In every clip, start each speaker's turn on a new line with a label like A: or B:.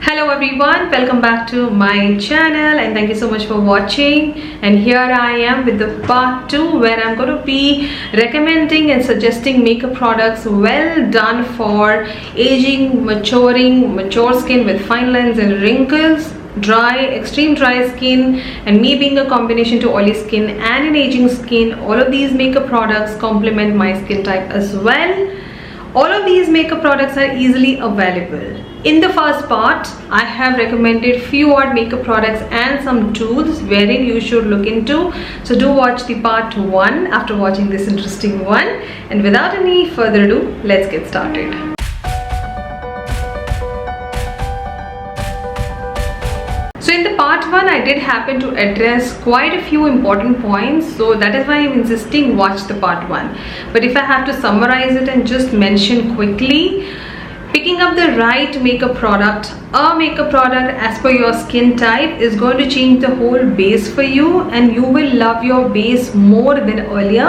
A: Hello everyone, welcome back to my channel and thank you so much for watching. And here I am with the part 2 where I'm going to be recommending and suggesting makeup products well done for aging, maturing, mature skin with fine lines and wrinkles, dry, extreme dry skin, and me being a combination to oily skin and an aging skin. All of these makeup products complement my skin type as well. All of these makeup products are easily available. In the first part, I have recommended few odd makeup products and some tools wherein you should look into. So do watch the part 1 after watching this interesting one. And without any further ado, let's get started. So in the part 1, I did happen to address quite a few important points, so that is why I'm insisting watch the part 1. But if I have to summarize it and just mention quickly, picking up the right makeup product, a makeup product as per your skin type is going to change the whole base for you, and you will love your base more than earlier.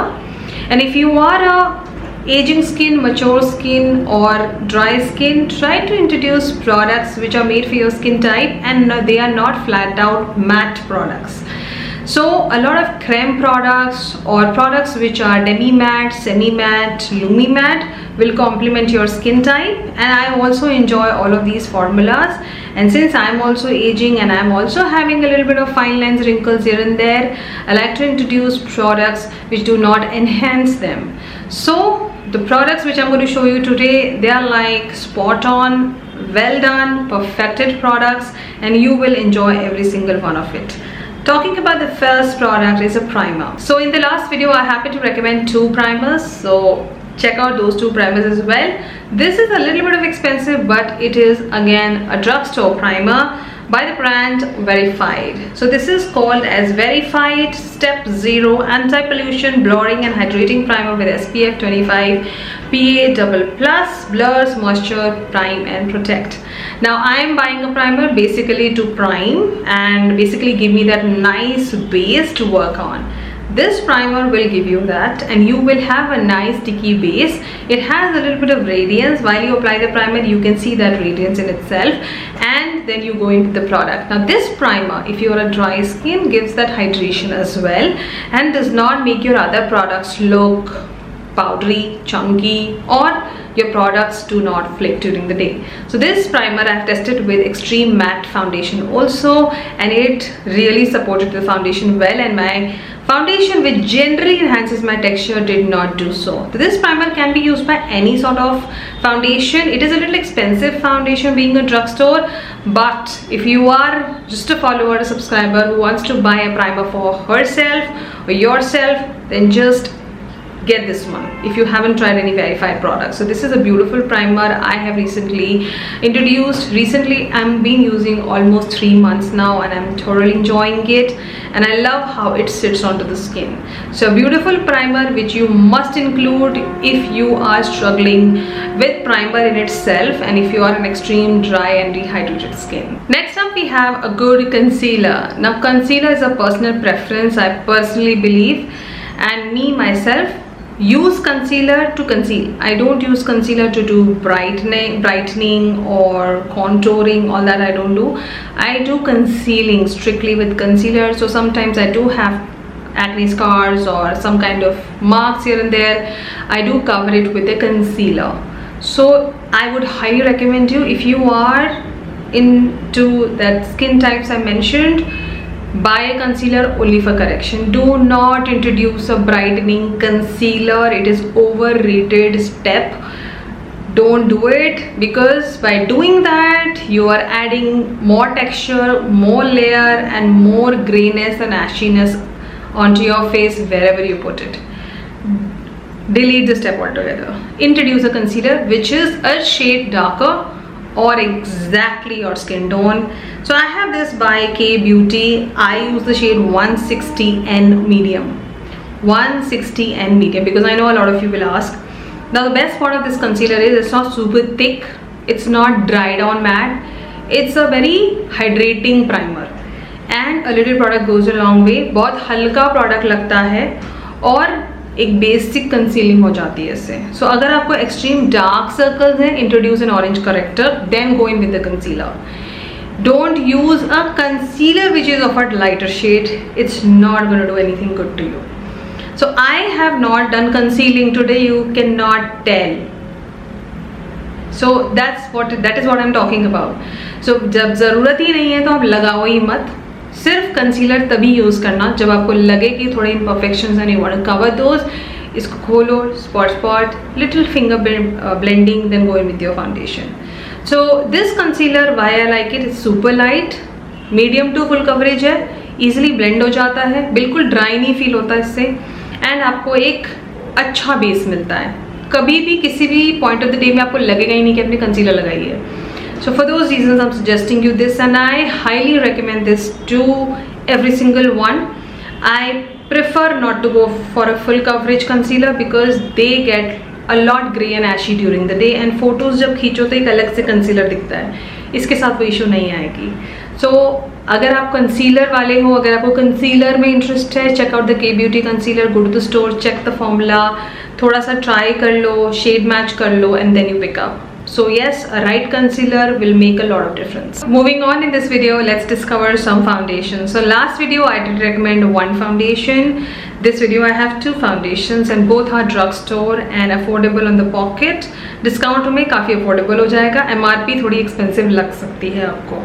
A: And if you are a aging skin, mature skin or dry skin, try to introduce products which are made for your skin type and they are not flat out matte products. So a lot of creme products or products which are demi matte, semi matte, lumi matte will complement your skin type, and I also enjoy all of these formulas. And since I'm also aging and I'm also having a little bit of fine lines, wrinkles here and there, I like to introduce products which do not enhance them. So the products which I'm going to show you today, they are like spot on, well done, perfected products, and you will enjoy every single one of it. Talking about the first product is a primer. So in the last video, I happened to recommend 2 primers. So check out those 2 primers as well. This is a little bit of expensive, but it is again a drugstore primer by the brand Verified. So this is called as Verified Step 0 Anti-Pollution Blurring and Hydrating Primer with SPF 25 PA++, blurs, moisture, prime and protect. Now I am buying a primer basically to prime and basically give me that nice base to work on. This primer will give you that, and you will have a nice sticky base. It has a little bit of radiance. While you apply the primer, you can see that radiance in itself, and then you go into the product. Now this primer, if you are a dry skin, gives that hydration as well and does not make your other products look powdery, chunky, or your products do not flake during the day. So this primer I have tested with Extreme Matte Foundation also, and it really supported the foundation well, and my foundation, which generally enhances my texture, did not do so. So this primer can be used by any sort of foundation. It is a little expensive foundation being a drugstore, but if you are just a follower, a subscriber who wants to buy a primer for herself or yourself, then just get this one if you haven't tried any Verified products. So this is a beautiful primer I have recently introduced. I'm been using almost 3 months now, and I'm thoroughly enjoying it, and I love how it sits onto the skin. So a beautiful primer which you must include if you are struggling with primer in itself and if you are an extreme dry and dehydrated skin. Next up, we have a good concealer. Now concealer is a personal preference, I personally believe, and me myself use concealer to conceal. I don't use concealer to do brightening or contouring. All that I don't do. I do concealing strictly with concealer. So sometimes I do have acne scars or some kind of marks here and there. I do cover it with a concealer. So I would highly recommend you, if you are into that skin types I mentioned, buy a concealer only for correction. Do not introduce a brightening concealer. It is overrated step. Don't do it, because by doing that you are adding more texture, more layer and more grayness and ashiness onto your face wherever you put it. Delete the step altogether. Introduce a concealer which is a shade darker or exactly your skin tone. So I have this by K Beauty. I use the shade 160N medium. 160N medium, because I know a lot of you will ask. Now the best part of this concealer is it's not super thick, it's not dry down matte, it's a very hydrating primer, and a little product goes a long way. बहुत हल्का product लगता है और एक basic concealing हो जाती है इससे. सो अगर आपको एक्सट्रीम डार्क सर्कल्स हैं, introduce an orange corrector, then go in with the concealer. Don't use a concealer which is of a lighter shade. It's not going to do anything good to you. So I have not done concealing today. You cannot tell. So that is what I'm talking about. So जब ज़रूरत ही नहीं है तो आप लगाओ ही मत. सिर्फ concealer तभी यूज़ करना जब आपको लगे कि थोड़े imperfections and you want to cover those. इसको खोलो, spot, little finger blending, then go in with your foundation. So this concealer, why I like it, it's super light, medium to full coverage है, easily blend हो जाता है, बिल्कुल dry नहीं feel होता इससे, and आपको एक अच्छा बेस मिलता है. कभी भी किसी भी पॉइंट ऑफ द डे में आपको लगेगा ही नहीं कि आपने कंसीलर लगाई है. So for those reasons I'm suggesting you this, and I highly recommend this to every single one. I prefer not to go for a full coverage concealer because they get a lot grey and ashy during the day, and photos जब खींचो तो एक अलग से concealer दिखता है. इसके साथ वो इशू नहीं आएगी. So अगर आप कंसीलर वाले हो, अगर आपको कंसीलर में इंटरेस्ट है, check out the K beauty concealer, go to the store, check the formula, थोड़ा सा ट्राई कर लो, शेड मैच कर लो, and then you pick up. So yes, a right concealer will make a lot of difference. Moving on in this video, let's discover some foundations. So last video I did recommend one foundation. This video I have two foundations and both are drugstore and affordable on the pocket. Discount में काफ़ी affordable हो जाएगा. MRP थोड़ी expensive लग सकती है आपको.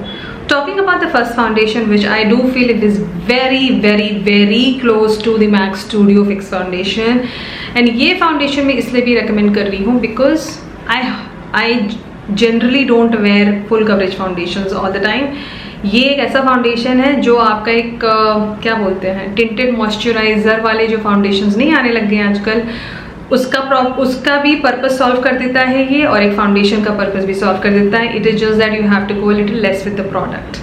A: Talking about the first foundation, which I do feel it is very close to the MAC Studio Fix foundation. And ये foundation मैं इसलिए भी recommend कर रही हूँ because I generally don't wear full coverage foundations all the time. ये एक ऐसा फाउंडेशन है जो आपका एक क्या बोलते हैं, टिंटेड मॉइस्चराइजर वाले जो फाउंडेशंस नहीं आने लग गए हैं आजकल, उसका भी पर्पस सॉल्व कर देता है ये, और एक फाउंडेशन का पर्पस भी सॉल्व कर देता है. It is just that you have to go little less with the product.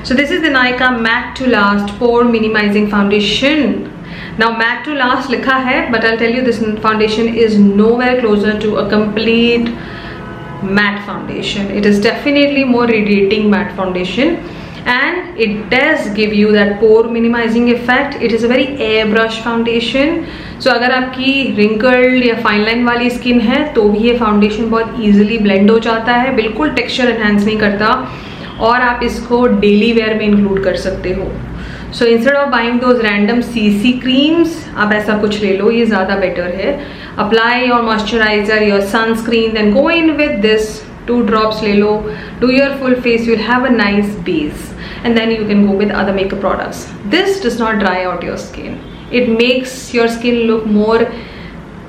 A: So this is the Nykaa matte to last pore minimising foundation. Now matte to last लिखा है, but I'll tell you this foundation is nowhere closer to a complete matte foundation. It is definitely more radiating matte foundation, and it does give you that pore minimizing effect. It is a very airbrush foundation. So अगर आपकी wrinkled या fine line वाली skin है तो भी ये foundation बहुत easily blend हो जाता है, बिल्कुल texture enhance नहीं करता, और आप इसको daily wear में include कर सकते हो. So instead of buying those random CC creams, आप ऐसा कुछ ले लो, ये ज़्यादा better है. Apply your moisturizer, your sunscreen, then go in with this. 2 drops ले लो, do your full face, you'll have a nice base, and then you can go with other makeup products. This does not dry out your skin. It makes your skin look more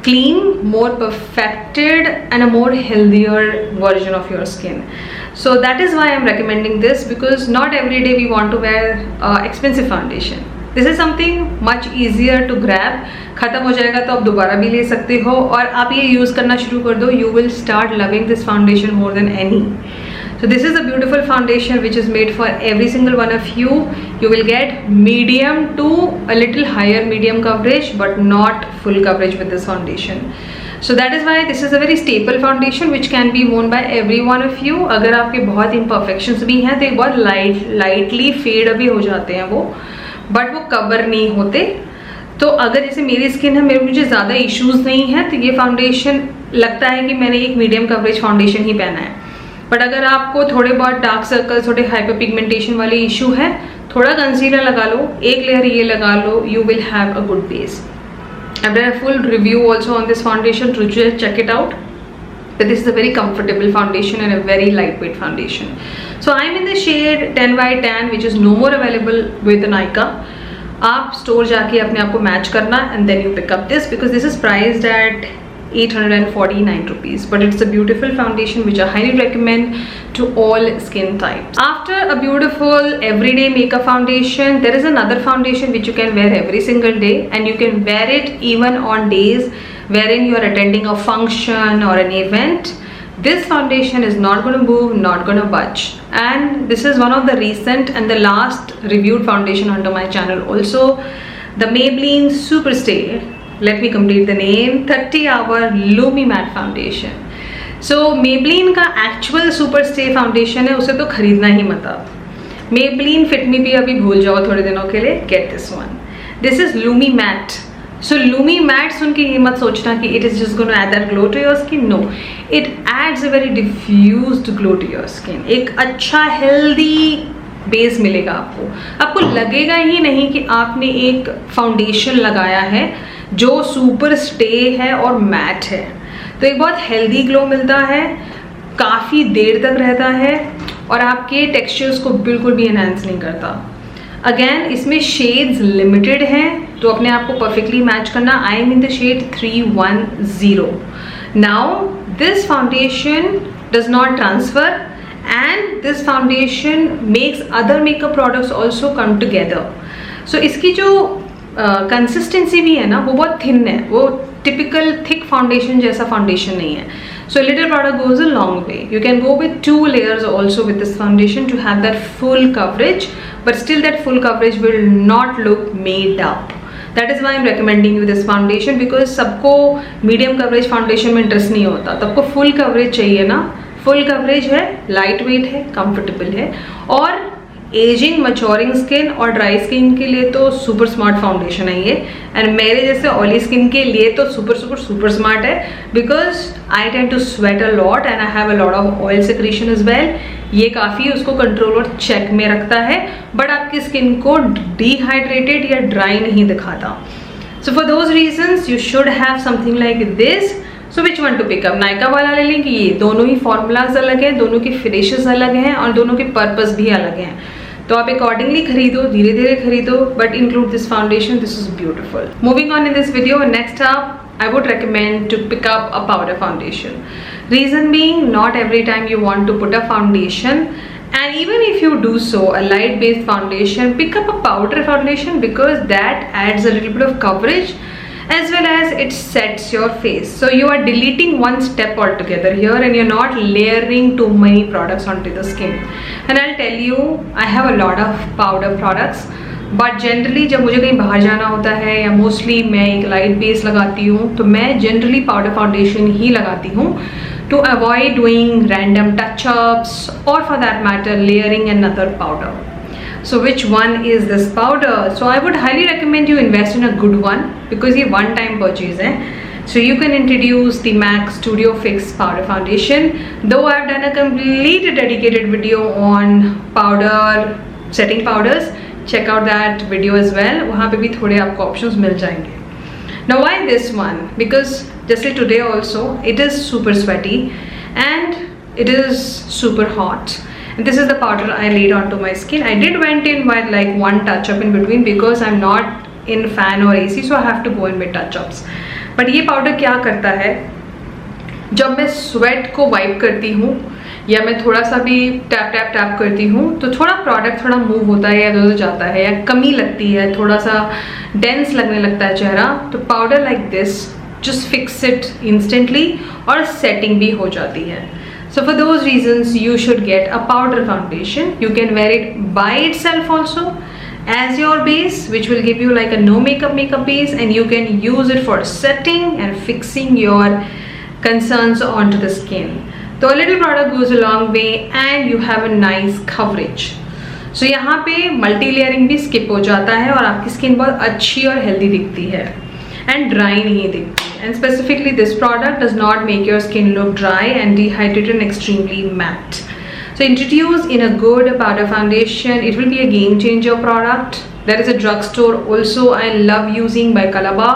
A: clean, more perfected, and a more healthier version of your skin. So that is why I'm recommending this, because not every day we want to wear expensive foundation. This is something much easier to grab. ख़त्म हो जाएगा तो आप दोबारा भी ले सकते हो, और आप ये यूज़ करना शुरू कर दो. You will start loving this foundation more than any. So this is a beautiful foundation which is made for every single one of you. You will get medium to a little higher medium coverage, but not full coverage with this foundation. So that is why this is a very staple foundation which can be worn by every one of you. अगर आपके बहुत imperfections भी हैं तो एक बहुत lightly fade away हो जाते हैं वो, बट वो कवर नहीं होते. तो अगर जैसे मेरी स्किन है, मुझे ज़्यादा इश्यूज नहीं है, तो ये फाउंडेशन लगता है कि मैंने एक मीडियम कवरेज फाउंडेशन ही पहना है. बट अगर आपको थोड़े बहुत डार्क सर्कल, थोड़े हाइपर पिगमेंटेशन वाले इशू है, थोड़ा कंसीलर लगा लो, एक लेयर ये लगा लो, you will have a good base. I've done a full review also on this foundation, to just check it out. But this is a very comfortable foundation and a very lightweight foundation. So I'm in the shade 10 by tan, which is no more available with the Nykaa. आप store जाके अपने आप को match करना, and then you pick up this, because this is priced at 849 rupees, but it's a beautiful foundation which I highly recommend to all skin types. After a beautiful everyday makeup foundation, there is another foundation which you can wear every single day, and you can wear it even on days wherein you are attending a function or an event. This foundation is not going to move, not going to budge, and this is one of the recent and the last reviewed foundation onto my channel also, the Maybelline Superstay, let me complete the name, 30 hour Lumi Matte Foundation. So Maybelline का actual Superstay foundation है, उसे तो खरीदना ही मत आप. Maybelline Fit Me भी अभी भूल जाओ थोड़े दिनों के लिए. Get this one. This is Lumi Matte So Lumi Matte सुन के ये मत सोचना कि it is just going to add that glow to your skin. No, it adds a very diffused glow to your skin. एक अच्छा healthy base मिलेगा आपको लगेगा ही नहीं कि आपने एक फाउंडेशन लगाया है जो सुपर स्टे है और मैट है. तो एक बहुत हेल्दी ग्लो मिलता है, काफ़ी देर तक रहता है और आपके टेक्सचर्स को बिल्कुल भी एनहांस नहीं करता. अगेन इसमें शेड्स लिमिटेड हैं, तो अपने आप को परफेक्टली मैच करना. I am in the shade 310. Now this foundation does not transfer and this foundation makes other makeup products also come together. So इसकी जो consistency भी है ना वो बहुत thin है, वो typical thick foundation जैसा foundation नहीं है. So little product goes a long way. You can go with 2 layers also with this foundation to have that full coverage, but still that full coverage will not look made up. That is why I'm recommending you this foundation, because सबको medium coverage foundation में interest नहीं होता, तो आपको full coverage चाहिए ना. Full coverage है, light weight है, कंफर्टेबल है और एजिंग मच्योरिंग स्किन और ड्राई स्किन के लिए तो सुपर स्मार्ट फाउंडेशन है ये. एंड मेरे जैसे ऑयली स्किन के लिए तो सुपर सुपर सुपर स्मार्ट है, because I tend to sweat a lot and I have a lot of oil secretion as well. ये काफ़ी उसको कंट्रोल और चेक में रखता है, बट आपकी स्किन को डिहाइड्रेटेड या ड्राई नहीं दिखाता. So for those reasons you should have something like this. So which one to pick up? Nykaa वाला ले लें कि ये? दोनों ही फॉर्मूलाज अलग हैं, दोनों के फिनिशेस अलग हैं और दोनों के पर्पस भी अलग हैं. तो आप अकॉर्डिंगली खरीदो, धीरे धीरे खरीदो, but include this foundation. This is beautiful. Moving on in this video, next up I would recommend to pick up a powder foundation. Reason being, not every time you want to put a foundation, and even if you do so, a light based foundation, pick up a powder foundation, because that adds a little bit of coverage as well as it sets your face. So you are deleting one step altogether here, and you're not layering too many products onto the skin. And I'll tell you, I have a lot of powder products, but generally जब मुझे कहीं बाहर जाना होता है या mostly मैं एक लाइट बेस लगाती हूँ, तो मैं जनरली पाउडर फाउंडेशन ही लगाती हूँ to avoid doing random touch ups और for that matter layering another powder. So which one is this powder? So I would highly recommend you invest in a good one, because ये one time purchase है. So you can introduce the MAC Studio Fix powder foundation. Though I've done a complete dedicated video on powder setting powders, check out that video as well. वहाँ पे भी थोड़े आपको options मिल जाएंगे. Now why this one? Because just like today also, it is super sweaty and it is super hot. And this is the powder I laid onto my skin. I did went in with like one touch up in between, because I'm not in fan or AC, so I have to go in with touch ups. But ये powder क्या करता है, जब मैं sweat को wipe करती हूँ या मैं थोड़ा सा भी टैप टैप टैप करती हूँ, तो थोड़ा प्रोडक्ट थोड़ा मूव होता है या इधर जाता है या कमी लगती है, थोड़ा सा डेंस लगने लगता है चेहरा, तो powder like this just fix it instantly और सेटिंग भी हो जाती है. So for those reasons, you should get a powder foundation. You can wear it by itself also as your base, which will give you like a no makeup base, and you can use it for setting and fixing your concerns onto the skin. So a little product goes a long way and you have a nice coverage. So यहाँ पे multi layering भी skip हो जाता है और आपकी skin बहुत अच्छी और हेल्दी दिखती है एंड ड्राई नहीं दिखती. And specifically this product does not make your skin look dry and dehydrated and extremely matte. So introduced in a good powder foundation, it will be a game changer product. There is a drugstore also I love using by Kalaba.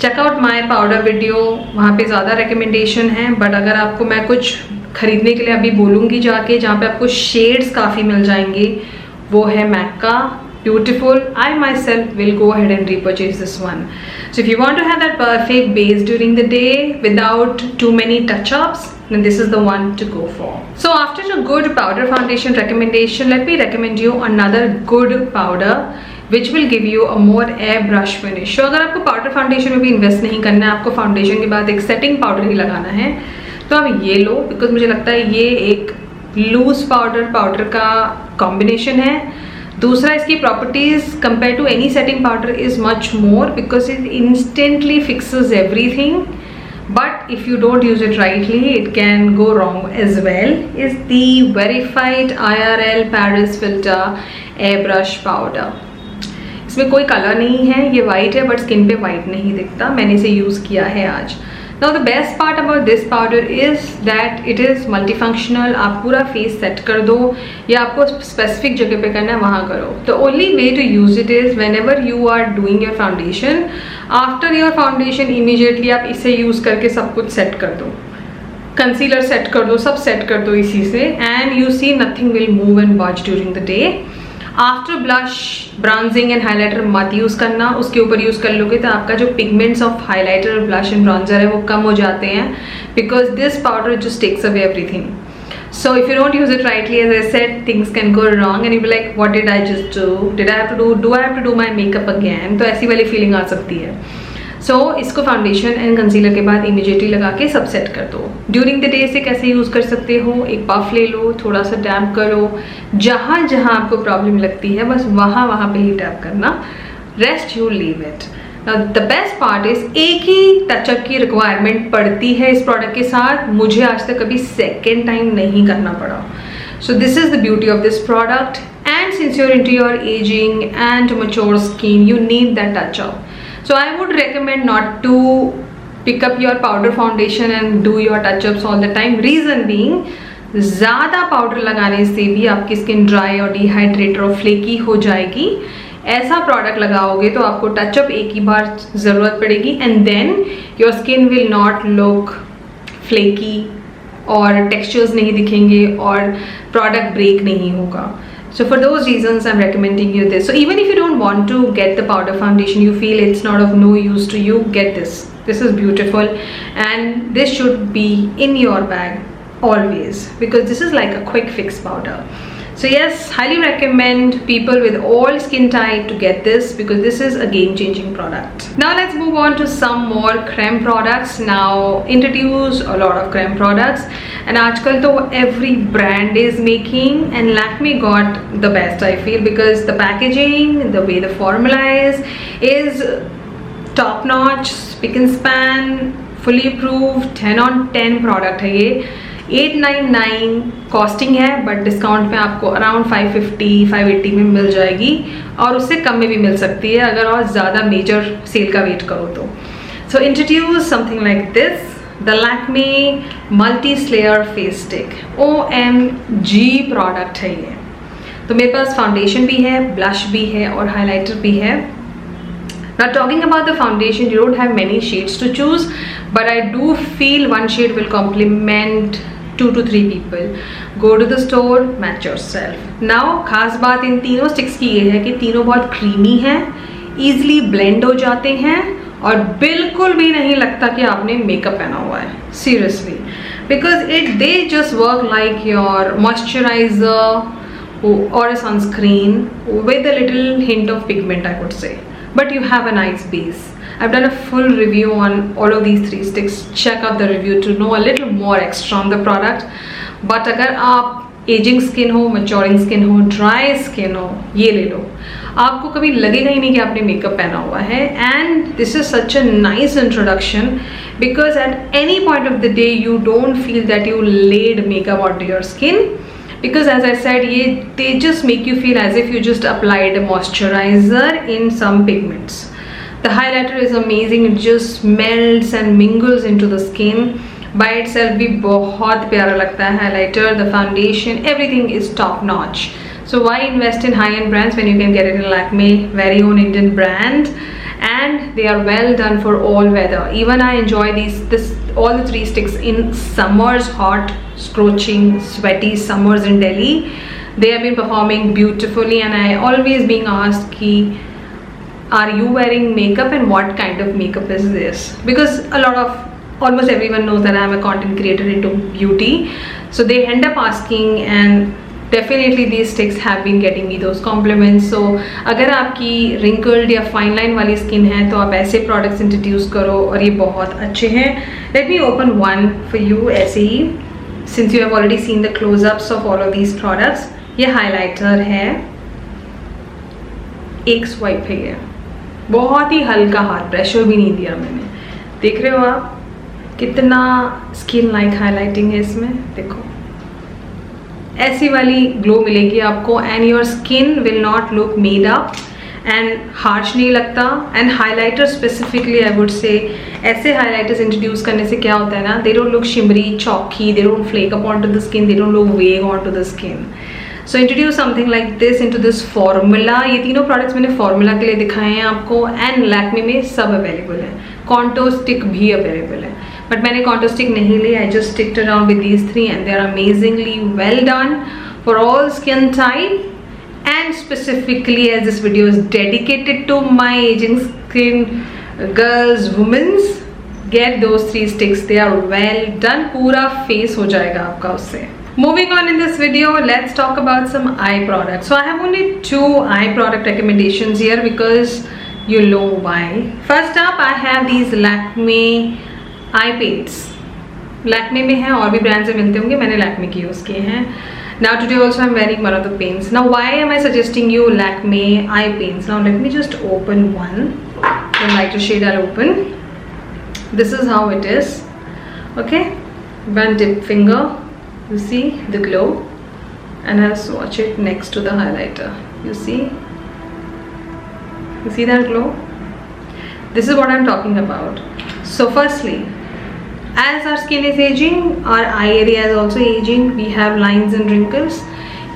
A: Check out my powder video, वहाँ पे ज़्यादा recommendation है. But अगर आपको मैं कुछ खरीदने के लिए अभी बोलूँगी जाके, जहाँ पे आपको शेड्स काफ़ी मिल जाएंगे, वो है MAC का Beautiful. I myself will go ahead and repurchase this one. So if you want to have that perfect base during the day without too many touch-ups, then this is the one to go for. So after a good powder foundation recommendation, let me recommend you another good powder which will give you a more airbrush finish. So अगर आपको powder foundation में भी invest नहीं करना है, आपको foundation के बाद एक setting powder ही लगाना है, तो आप ये लो, because मुझे लगता है ये एक loose powder का combination है. दूसरा, इसकी properties compare to any setting powder is much more, because it instantly fixes everything, but if you don't use it rightly it can go wrong as well. Is the verified IRL Paris Filter air brush powder. इसमें कोई colour नहीं है, ये white है but skin पे white नहीं दिखता। मैंने इसे यूज़ किया है आज। Now the best part about this powder is that it is multifunctional. आप पूरा फेस सेट कर दो या आपको स्पेसिफिक जगह पे करना है वहाँ करो। The only way to use it is whenever you are doing your foundation, after your foundation immediately आप इसे यूज़ करके सब कुछ सेट कर दो, कंसीलर सेट कर दो, सब सेट कर दो इसी से, and you see nothing will move and budge during the day. After blush, bronzing and highlighter मत यूज़ करना, उसके ऊपर यूज़ कर लोगे तो आपका जो pigments of highlighter, blush and bronzer है वो कम हो जाते हैं, because this powder just takes away everything. So if you don't use it rightly, as I said, things can go wrong and you'll be like, what did I just do? Did I have to do I have to do my makeup again? तो ऐसी वाली feeling आ सकती है. सो इसको foundation and concealer के बाद immediately लगा के सब सेट कर दो. ड्यूरिंग द डे से कैसे यूज़ कर सकते हो, एक पफ ले लो, थोड़ा सा डैप करो, जहाँ जहाँ आपको प्रॉब्लम लगती है बस वहाँ वहाँ पे ही टैप करना, rest you leave it. The best part is एक ही टचअप की रिक्वायरमेंट पड़ती है इस प्रोडक्ट के साथ. मुझे आज तक कभी सेकेंड टाइम नहीं करना पड़ा. सो this is the beauty of this product. And since your into your ageing and mature skin, you need that touch up. So I would recommend not to pick up your powder foundation and do your touch-ups all the time. Reason being, ज़्यादा powder लगाने से भी आपकी skin dry और dehydrated और flaky हो जाएगी. ऐसा प्रोडक्ट लगाओगे तो आपको टचअप एक ही बार ज़रूरत पड़ेगी and then your skin will not look flaky और टेक्सचर्स नहीं दिखेंगे और प्रोडक्ट ब्रेक नहीं होगा. So for those reasons, I'm recommending you this. So even if you don't want to get the powder foundation, you feel it's not of no use to you, get this. This is beautiful and this should be in your bag always because this is like a quick fix powder. So yes, highly recommend people with all skin type to get this because this is a game-changing product. Now let's move on to some more creme products. Now introduce a lot of creme products and आजकल तो every brand is making and Lakme got the best I feel because the packaging, the way the formula is top notch, spick and span, fully approved, 10 on 10 product है ये. 899 costing है but discount पे आपको around 550 580 में मिल जाएगी और उससे कम में भी मिल सकती है अगर और ज़्यादा मेजर सेल का वेट करो तो. So introduce something like this, the Lakme multi slayer face stick. OMG product है ये. तो मेरे पास फाउंडेशन भी है, ब्लश भी है और हाईलाइटर भी है. Now talking about the foundation, you don't have many shades to choose, but I do feel one shade will complement 2 to 3 people. Go to the store, match yourself. Now खास बात इन तीनों sticks की ये है कि तीनों बहुत क्रीमी हैं, easily blend हो जाते हैं और बिल्कुल भी नहीं लगता कि आपने मेकअप पहना हुआ है. Seriously, because they just work like your moisturizer or a sunscreen with a little hint of pigment, I would say. But you have a nice base. I've done a full review on all of these 3 sticks. Check out the review to know a little more extra on the product. But अगर आप ageing skin हो, maturing skin हो, dry skin हो, ये ले लो. आपको कभी लगेगा ही नहीं कि आपने मेकअप पहना हुआ है. And this is such a nice introduction because at any point of the day you don't feel that you laid makeup on to your skin. Because as I said, they just make you feel as if you just applied a moisturizer in some pigments. The highlighter is amazing. It just melts and mingles into the skin. By itself भी बहुत प्यारा लगता है highlighter. The foundation, everything is top notch. So why invest in high-end brands when you can get it in Lakme, very own Indian brand, and they are well done for all weather. Even I enjoy all the 3 sticks in summers, hot, scorching, sweaty summers in Delhi. They have been performing beautifully and I always being asked ki, are you wearing makeup and what kind of makeup is this? Because almost everyone knows that I am a content creator into beauty. So they end up asking and definitely these sticks have been getting me those compliments. So अगर आपकी wrinkled या fine line वाली skin है तो आप ऐसे products introduce करो और ये बहुत अच्छे हैं. Let me open one for you ऐसे ही, since you have already seen the close-ups of all of these products. ये highlighter है, एक swipe है ये, बहुत ही हल्का हाथ, प्रेशर भी नहीं दिया मैंने. देख रहे हो आप कितना स्किन लाइक हाईलाइटिंग है इसमें. देखो ऐसी वाली ग्लो मिलेगी आपको and your skin will not look made up and harsh नहीं लगता. And highlighter specifically I would say, ऐसे हाईलाइटर्स इंट्रोड्यूस करने से क्या होता है ना, दे don't look shimmery, chalky, they don't flake up on to the skin, they don't look vague on to the skin. So introduce something like this into this formula. ये तीनों products मैंने formula के लिए दिखाए हैं आपको. एंड लैक्मे में सब अवेलेबल है. कॉन्टोर स्टिक भी अवेलेबल है, बट मैंने कॉन्टोर स्टिक नहीं ली. I just sticked around with these three and they are amazingly well done for all skin type. And specifically, as this video is dedicated to my aging skin girls, women's, get those 3 sticks. They are well done. पूरा face हो जाएगा आपका उससे. Moving on in this video, let's talk about some eye products. So I have only 2 eye product recommendations here because you know why. First up, I have these Lakme eye paints. Lakme में है, और भी brand से मिलते होंगे, मैंने Lakme के use किए हैं. Now today also I'm wearing one of the paints. Now why am I suggesting you Lakme eye paints? Now let me just open one. The lighter shade I'll open. This is how it is. Okay, one dip finger. You see the glow, and I'll swatch it next to the highlighter. You see that glow? This is what I'm talking about. So firstly, as our skin is aging, our eye area is also aging. We have lines and wrinkles.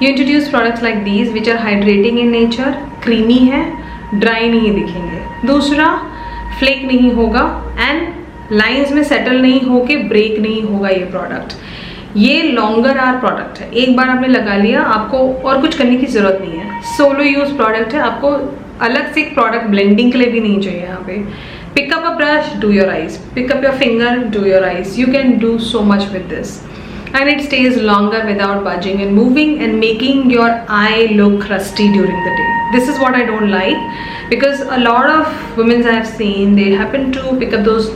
A: You introduce products like these which are hydrating in nature, creamy है, dry नहीं दिखेंगे. दूसरा, flake नहीं होगा and lines में settle नहीं होके break नहीं होगा ये product. ये longer hour product है. एक बार आपने लगा लिया, आपको और कुछ करने की ज़रूरत नहीं है. Solo use product है. आपको अलग से एक product blending के लिए भी नहीं चाहिए यहाँ पे. Pick up a brush, do your eyes. Pick up your finger, do your eyes. You can do so much with this. And it stays longer without budging and moving and making your eye look crusty during the day. This is what I don't like, because a lot of women I have seen, they happen to pick up those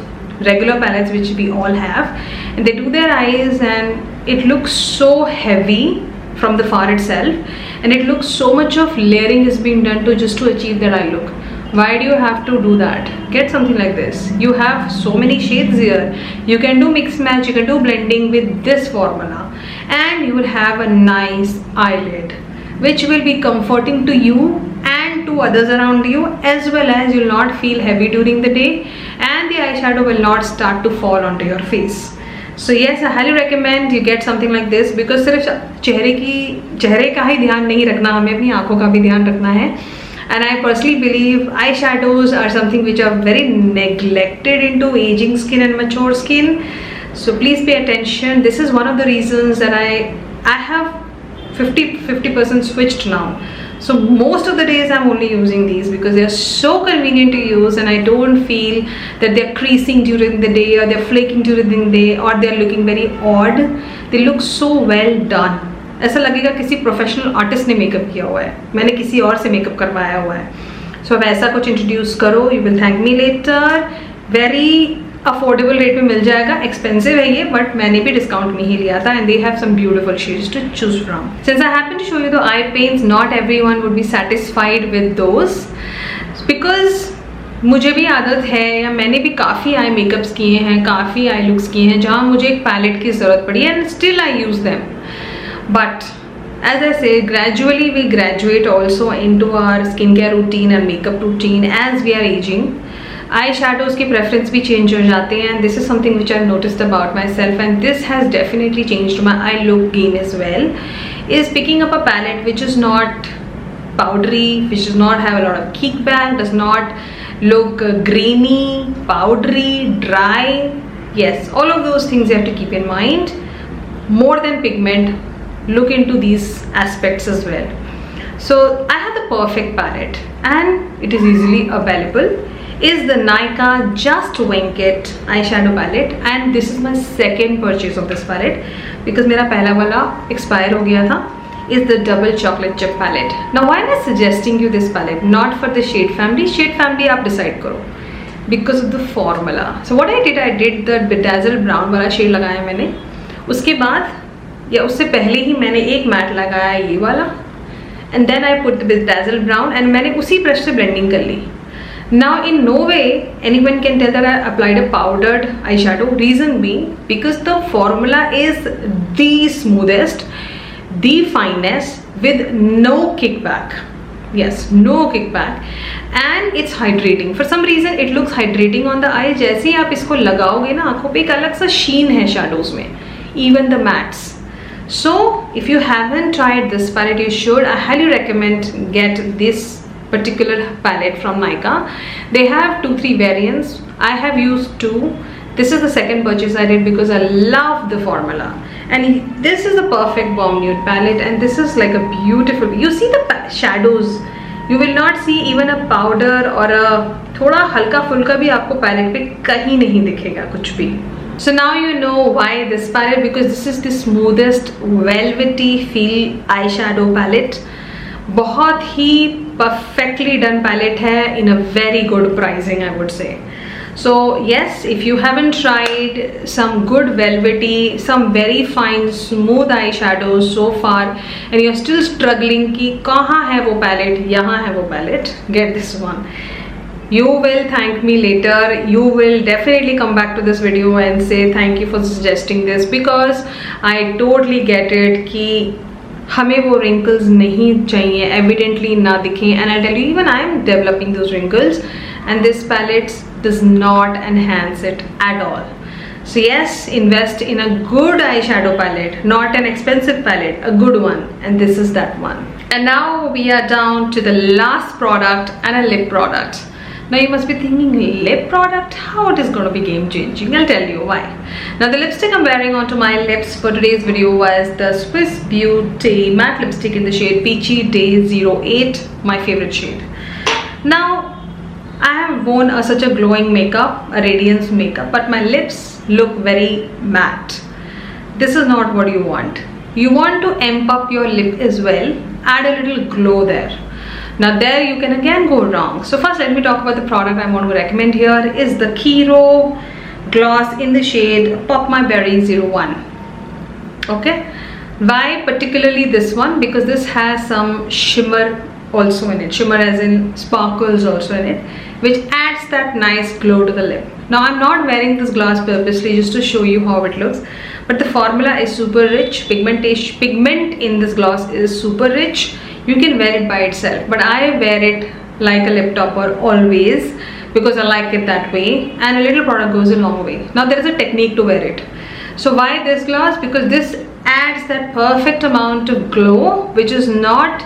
A: regular palettes which we all have, and they do their eyes and it looks so heavy from the far itself, and it looks so much of layering is being done to just to achieve that eye look. Why do you have to do that? Get something like this. You have so many shades here. You can do mix match, you can do blending with this formula, and you will have a nice eyelid which will be comforting to you and to others around you, as well as you will not feel heavy during the day, and the eyeshadow will not start to fall onto your face. So yes, I highly recommend you get something like this, because सिर्फ चेहरे का ही ध्यान नहीं रखना, हमें अपनी आंखों का भी ध्यान रखना है. And I personally believe eyeshadows are something which are very neglected into aging skin and mature skin. So please pay attention. This is one of the reasons that I have 50% switched now. So most of the days I'm only using these because they are so convenient to use, and I don't feel that they're creasing during the day or they're flaking during the day or they're looking very odd. They look so well done. ऐसा लगेगा किसी professional artist ने makeup किया हुआ है, मैंने किसी और से मेकअप करवाया हुआ है. सो अब ऐसा कुछ इंट्रोड्यूस करो, you will thank me later. Very affordable rate में मिल जाएगा. एक्सपेंसिव है ये, बट मैंने भी डिस्काउंट में ही लिया था, and they have some beautiful shades to choose from. Since I happen to show you the eye paints, not everyone would be satisfied with those, because मुझे भी आदत है, या मैंने भी काफ़ी आई मेकअप्स किए हैं, काफ़ी आई लुक्स किए हैं जहाँ मुझे एक पैलेट की ज़रूरत पड़ी है, and still I use them. But as I say, gradually we graduate also into our skincare routine and makeup routine as we are aging. Eyeshadows की preference भी change हो जाते हैं, and this is something which I've noticed about myself, and this has definitely changed my eye look game as well. Is picking up a palette which is not powdery, which does not have a lot of kickback, does not look grainy, powdery, dry. Yes, all of those things you have to keep in mind. More than pigment, look into these aspects as well. So I have the perfect palette and it is easily available. Is the Nykaa Just Wink It eyeshadow palette, and this is my second purchase of this palette because मेरा पहला वाला expire हो गया था. Is the double chocolate chip palette. Now why am I suggesting you this palette? Not for the shade family. Shade family आप decide करो. Because of the formula. So what I did the bedazzled brown वाला shade लगाया मैंने. उसके बाद या उससे पहले ही मैंने एक मैट लगाया ये वाला, and then I put the bedazzle brown, and मैंने उसी ब्रश से ब्लेंडिंग कर ली. Now in no way anyone can tell that I applied a powdered eye shadow. Reason being because the formula is the smoothest, the finest, with no kickback. yes, no kickback, and it's hydrating. For some reason it looks hydrating on the eye. जैसे ही आप इसको लगाओगे ना आंखों पे, एक अलग सा sheen है shadows में, even the mattes. So if you haven't tried this palette, you should. I highly recommend get this particular palette from Nykaa. They have 2-3 variants. I have used 2. This is the second purchase I did because I love the formula, and this is the perfect bomb nude palette, and this is like a beautiful, you see the shadows, you will not see even a powder or a थोड़ा हल्का फुल्का भी आपको palette पे कहीं नहीं दिखेगा कुछ भी. So now you know why this palette, because this is the smoothest velvety feel eyeshadow palette. बहुत ही perfectly done palette है in a very good pricing, I would say. So yes, if you haven't tried some good velvety, some very fine smooth eyeshadows so far, and you're still struggling कि कहाँ है वो palette, यहाँ है वो palette, get this one. You will thank me later. You will definitely come back to this video and say thank you for suggesting this, because I totally get it कि हमें वो wrinkles नहीं चाहिए, evidently ना दिखें, and I'll tell you, even I am developing those wrinkles, and this palette does not enhance it at all. So yes, invest in a good eyeshadow palette, not an expensive palette, a good one, and this is that one. And now we are down to the last product, and a lip product. Now you must be thinking, lip product, how it is going to be game changing? I'll tell you why. Now the lipstick I'm wearing onto my lips for today's video was the Swiss Beauty matte lipstick in the shade Peachy Day 08, my favorite shade. Now I have worn such a glowing makeup, a radiance makeup, but my lips look very matte. This is not what you want. You want to amp up your lip as well, add a little glow there. Now there you can again go wrong. So first let me talk about the product I'm going to recommend here is the Kiro gloss in the shade Pop My Berry 01. Okay, why particularly this one? Because this has some shimmer also in it, shimmer as in sparkles also in it, which adds that nice glow to the lip. Now I'm not wearing this gloss purposely just to show you how it looks, but the formula is super rich. Pigment in this gloss is super rich. You can wear it by itself, but I wear it like a lip topper always because I like it that way, and a little product goes a long way. Now there is a technique to wear it. So why this gloss? Because this adds that perfect amount of glow which is not,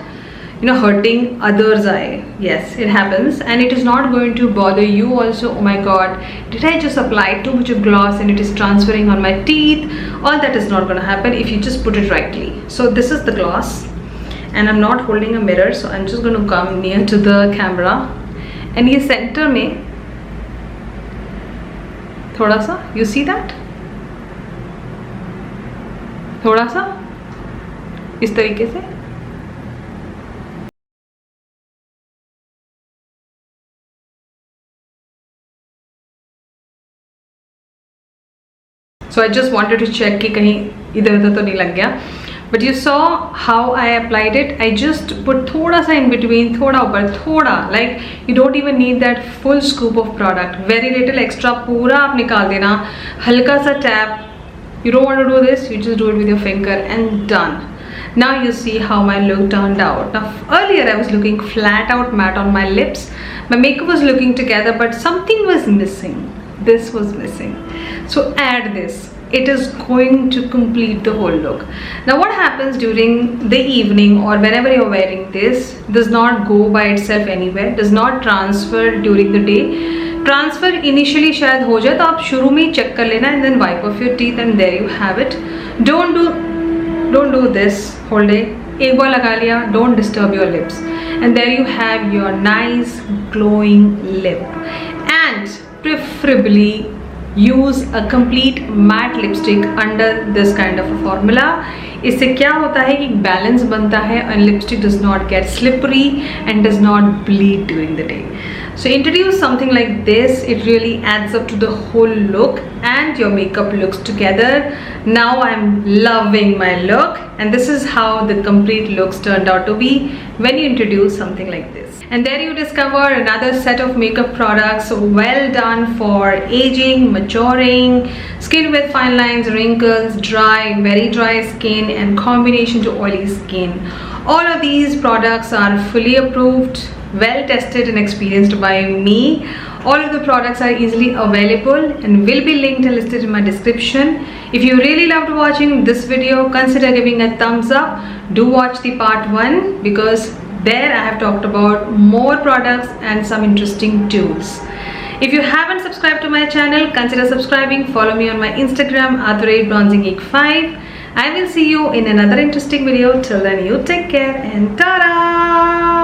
A: you know, hurting others' eye. Yes, it happens, and it is not going to bother you also. Oh my god, did I just apply too much of gloss and it is transferring on my teeth? All that is not going to happen if you just put it rightly. So this is the gloss, and I'm not holding a mirror, so I'm just going to come near to the camera, and ये center में थोड़ा सा, you see that? थोड़ा सा इस तरीके से. So I just wanted to check कि कहीं इधर उधर तो नहीं लग गया. But you saw how I applied it. I just put थोड़ा सा in between, थोड़ा ऊपर, थोड़ा, like you don't even need that full scoop of product. Very little extra, पूरा आप निकाल देना. हल्का सा tap. You don't want to do this, you just do it with your finger and done. Now you see how my look turned out. Now earlier I was looking flat out matte on my lips. My makeup was looking together, but something was missing. This was missing. So add this. It is going to complete the whole look. Now what happens during the evening or whenever you're wearing this does not go by itself anywhere, does not transfer during the day. Transfer initially शायद हो जाए, तो आप शुरू में ही check कर लेना and then wipe off your teeth, and there you have it. Don't do this whole day. एक बार लगा लिया, don't disturb your lips, and there you have your nice glowing lip. And preferably use a complete matte lipstick under this kind of a formula. इससे क्या होता है कि balance बनता है and lipstick does not get slippery and does not bleed during the day. So introduce something like this, it really adds up to the whole look and your makeup looks together. Now I'm loving my look, and this is how the complete looks turned out to be when you introduce something like this. And there you discover another set of makeup products well done for aging, maturing, skin with fine lines, wrinkles, dry, very dry skin, and combination to oily skin. All of these products are fully approved, well tested and experienced by me. All of the products are easily available and will be linked and listed in my description. If you really loved watching this video, consider giving a thumbs up. Do watch the part 1 because there I have talked about more products and some interesting tools. If you haven't subscribed to my channel, consider subscribing. Follow me on my Instagram @bronzinggeek5. I will see you in another interesting video. Till then, you take care and ta-da!